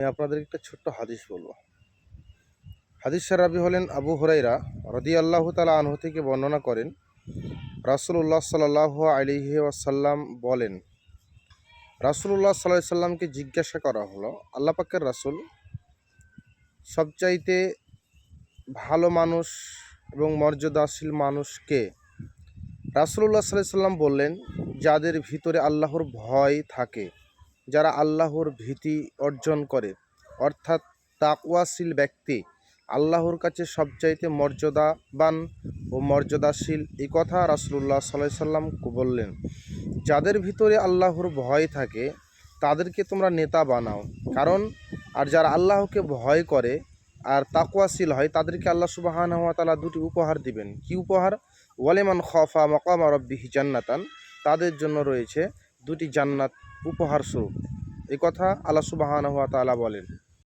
আমি আপনাদের একটা ছোট্ট হাদিস বলবো। হাদিসের রাবী হলেন আবু হুরাইরা রাদিয়াল্লাহু তাআলা আনহু থেকে বর্ণনা করেন, রাসূলুল্লাহ সাল্লাল্লাহু আলাইহি ওয়াসাল্লাম বলেন, রাসূলুল্লাহ সাল্লাল্লাহু আলাইহি সাল্লামকে জিজ্ঞাসা করা হলো, আল্লাহ পাকের রাসূল, সবচাইতে ভালো মানুষ এবং মর্যাদাশীল মানুষ কে? রাসূলুল্লাহ সাল্লাল্লাহু আলাইহি সাল্লাম বললেন, যাদের ভিতরে আল্লাহর ভয় থাকে, যারা আল্লাহর ভীতি অর্জন করে, অর্থাৎ তাকওয়াশীল ব্যক্তি আল্লাহর কাছে সবচাইতে মর্যাদাবান ও মর্যাদাশীল। এই কথা রাসূলুল্লাহ সাল্লাল্লাহু আলাইহি সাল্লাম বললেন। যাদের ভিতরে আল্লাহর ভয় থাকে তাদেরকে তোমরা নেতা বানাও, কারণ আর যারা আল্লাহকে ভয় করে আর তাকওয়াশীল হয় তাদেরকে আল্লাহ সুবহানাহু ওয়া তাআলা দুটি উপহার দিবেন। কি উপহার? ওয়ালিমান খাফা মাকামা রাব্বিহি জান্নাতান, তাদের জন্য রয়েছে দুটি জান্নাত উপহার স্বরূপ। এই কথা আল্লাহ সুবহানাহু ওয়া তাআলা বলেন।